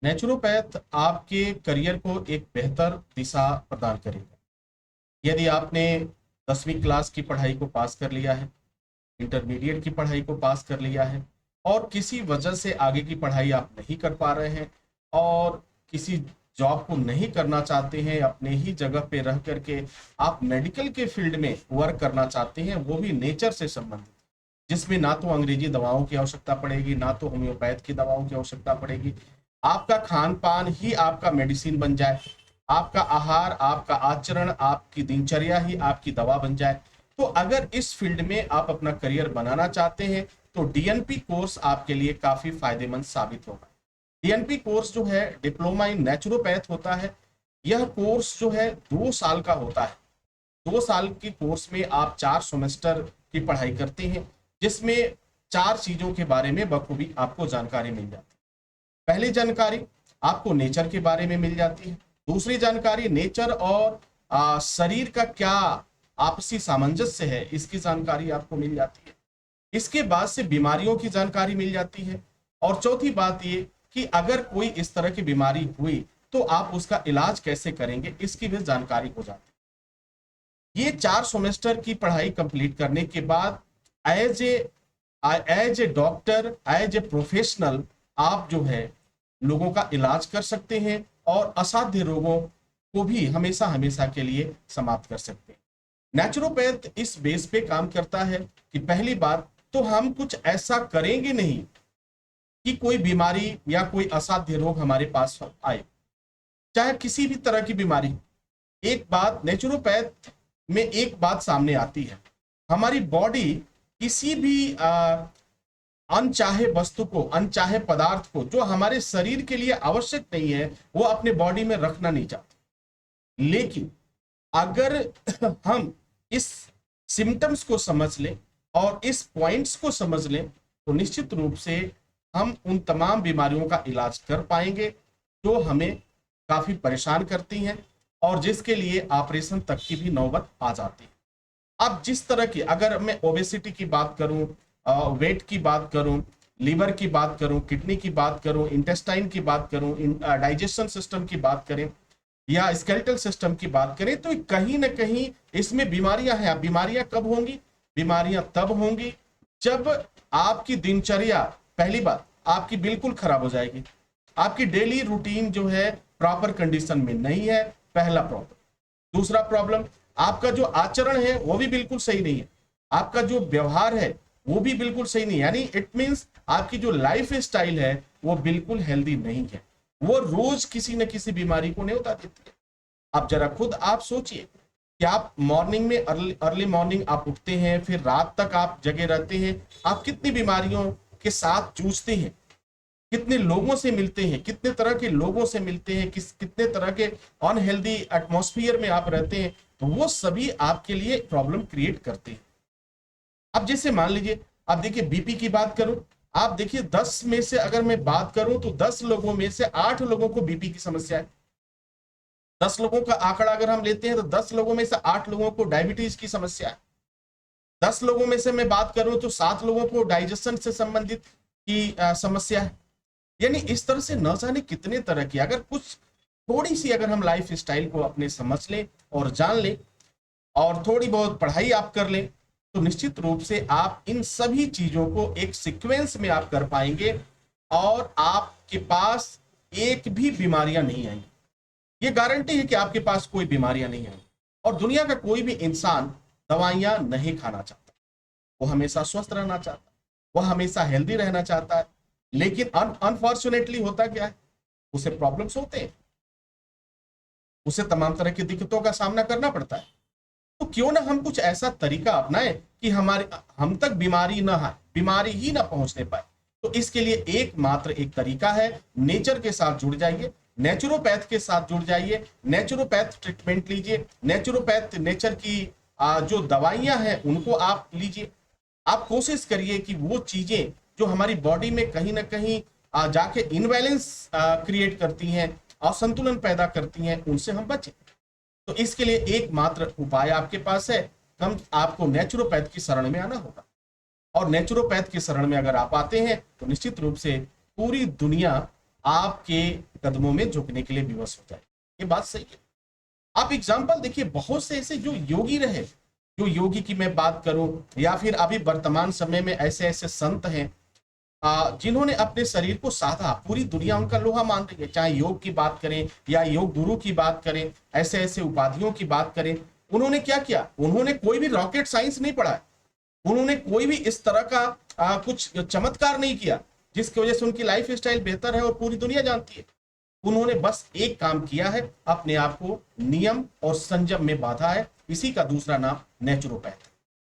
Naturopath आपके career को एक बेहतर दिशा प्रदान करेगा। यदि आपने 10वीं क्लास की पढ़ाई को पास कर लिया है, इंटरमीडिएट की पढ़ाई को पास कर लिया है और किसी वजह से आगे की पढ़ाई आप नहीं कर पा रहे हैं और किसी जॉब को नहीं करना चाहते हैं, अपने ही जगह पे रह करके आप मेडिकल के फील्ड में वर्क करना चाहते हैं, वो भी नेचर से संबंधित, जिसमें ना तो अंग्रेजी दवाओं की आवश्यकता पड़ेगी, ना तो होम्योपैथ की दवाओं की आवश्यकता पड़ेगी। आपका खान पान ही आपका मेडिसिन बन जाए, आपका आहार, आपका आचरण, आपकी दिनचर्या ही आपकी दवा बन जाए। तो अगर इस फील्ड में आप अपना करियर बनाना चाहते हैं तो डीएनपी कोर्स आपके लिए काफी फायदेमंद साबित होगा। डीएनपी कोर्स जो है डिप्लोमा इन नेचुरोपैथ होता है। यह कोर्स जो है 2 साल का होता है। 2 साल के कोर्स में आप 4 सेमेस्टर की पढ़ाई करते हैं, जिसमें 4 चीजों के बारे में बखूबी आपको जानकारी मिल जाती है। पहली जानकारी आपको नेचर के बारे में मिल जाती है। दूसरी जानकारी नेचर और शरीर का क्या आपसी सामंजस्य है, इसकी जानकारी आपको मिल जाती है। इसके बाद से बीमारियों की जानकारी मिल जाती है और चौथी बात ये कि अगर कोई इस तरह की बीमारी हुई तो आप उसका इलाज कैसे करेंगे, इसकी भी जानकारी हो जाती है। ये 4 सेमेस्टर की पढ़ाई कंप्लीट करने के बाद as a doctor, as a professional आप जो है लोगों का इलाज कर सकते हैं और असाध्य रोगों को भी हमेशा हमेशा के लिए समाप्त कर सकते हैं। नेचुरोपैथ इस बेस पे काम करता है कि पहली बात तो हम कुछ ऐसा करेंगे नहीं कि कोई बीमारी या कोई असाध्य रोग हमारे पास आए, चाहे किसी भी तरह की बीमारी। एक बात नेचुरोपैथ में एक बात सामने आती है, हमारी बॉडी किसी भी अनचाहे वस्तु को, अनचाहे पदार्थ को जो हमारे शरीर के लिए आवश्यक नहीं है, वो अपने बॉडी में रखना नहीं चाहती। लेकिन अगर हम इस सिम्टम्स को समझ लें और इस पॉइंट्स को समझ लें तो निश्चित रूप से हम उन तमाम बीमारियों का इलाज कर पाएंगे जो हमें काफी परेशान करती हैं और जिसके लिए ऑपरेशन तक की भी नौबत आ जाती है। अब जिस तरह की, अगर मैं ओबेसिटी की बात करूं, वेट की बात करूं, लीवर की बात करूं, किडनी की बात करूं, इंटेस्टाइन की बात करूं, डाइजेशन सिस्टम की बात करें या स्केलेटल सिस्टम की बात करें, तो कहीं ना कहीं इसमें बीमारियां हैं। बीमारियां कब होंगी? बीमारियां तब होंगी जब आपकी दिनचर्या, पहली बात आपकी बिल्कुल खराब हो जाएगी, आपकी डेली रूटीन जो है प्रॉपर कंडीशन में नहीं है, पहला प्रॉब्लम। दूसरा प्रॉब्लम, आपका जो आचरण है वो भी बिल्कुल सही नहीं है, आपका जो व्यवहार है वो भी बिल्कुल सही नहीं है, यानी इट मींस आपकी जो लाइफ स्टाइल है वो बिल्कुल हेल्दी नहीं है, वो रोज किसी न किसी बीमारी को न्योता देती है। अब जरा खुद आप सोचिए कि आप मॉर्निंग में अर्ली मॉर्निंग आप उठते हैं, फिर रात तक आप जगे रहते हैं, आप कितनी बीमारियों के साथ जूझते हैं, कितने लोगों से मिलते हैं, कितने तरह के लोगों से मिलते हैं, कितने तरह के अनहेल्दी एटमॉस्फेयर में आप रहते हैं, तो वो सभी आपके लिए प्रॉब्लम क्रिएट करते हैं। अब जैसे मान लीजिए, आप देखिए बीपी की बात करूं, आप देखिए 10 में से अगर मैं बात करूं तो 10 लोगों में से 8 लोगों को बीपी की समस्या है। 10 लोगों का आंकड़ा अगर हम लेते हैं तो 10 लोगों में से 8 लोगों को डायबिटीज की समस्या है। 10 लोगों में से मैं बात करूं तो 7 लोगों को डाइजेशन से संबंधित की समस्या है। यानी इस तरह से न जाने कितने तरह की, अगर कुछ थोड़ी सी अगर हम लाइफ स्टाइल को अपने समझ लें और जान लें और थोड़ी बहुत पढ़ाई आप कर लें तो निश्चित रूप से आप इन सभी चीजों को एक सीक्वेंस में आप कर पाएंगे और आपके पास एक भी बीमारियां नहीं आएंगी। ये गारंटी है कि आपके पास कोई बीमारियां नहीं आएंगी। और दुनिया का कोई भी इंसान दवाइयां नहीं खाना चाहता, वो हमेशा स्वस्थ रहना चाहता है, वो हमेशा हेल्दी रहना चाहता है। लेकिन अनफॉर्चुनेटली होता क्या है, उसे प्रॉब्लम्स होते हैं, उसे तमाम तरह की दिक्कतों का सामना करना पड़ता है। तो क्यों ना हम कुछ ऐसा तरीका अपनाएं कि हम तक बीमारी ना आए, बीमारी ही ना पहुंचने पाए। तो इसके लिए एकमात्र एक तरीका है, नेचर के साथ जुड़ जाइए, नेचुरोपैथ के साथ जुड़ जाइए, नेचुरोपैथ ट्रीटमेंट लीजिए, नेचुरोपैथ नेचर की जो दवाइयां हैं उनको आप लीजिए। आप कोशिश करिए कि वो चीजें जो हमारी बॉडी में कहीं ना कहीं जाके इनबैलेंस क्रिएट करती हैं, असंतुलन पैदा करती हैं, उनसे हम बचें। तो इसके लिए एकमात्र उपाय आपके पास है, आपको नेचुरोपैथ की शरण में आना होगा। और नेचुरोपैथ की शरण में अगर आप आते हैं तो निश्चित रूप से पूरी दुनिया आपके कदमों में झुकने के लिए विवश हो जाए। ये बात सही है। आप एग्जाम्पल देखिए, बहुत से ऐसे जो योगी रहे, जो योगी की मैं बात करूं, या फिर अभी वर्तमान समय में ऐसे ऐसे संत हैं जिन्होंने अपने शरीर को साधा, पूरी दुनिया उनका लोहा मान रही है। चाहे योग की बात करें या योग गुरु की बात करें, ऐसे ऐसे उपाधियों की बात करें, उन्होंने क्या किया, उन्होंने कोई भी रॉकेट साइंस नहीं पढ़ा, उन्होंने कोई भी इस तरह का कुछ चमत्कार नहीं किया जिसकी वजह से उनकी लाइफ स्टाइल बेहतर है और पूरी दुनिया जानती है। उन्होंने बस एक काम किया है, अपने आप को नियम और संयम में बांधा है। इसी का दूसरा नाम नेचुरोपैथ है।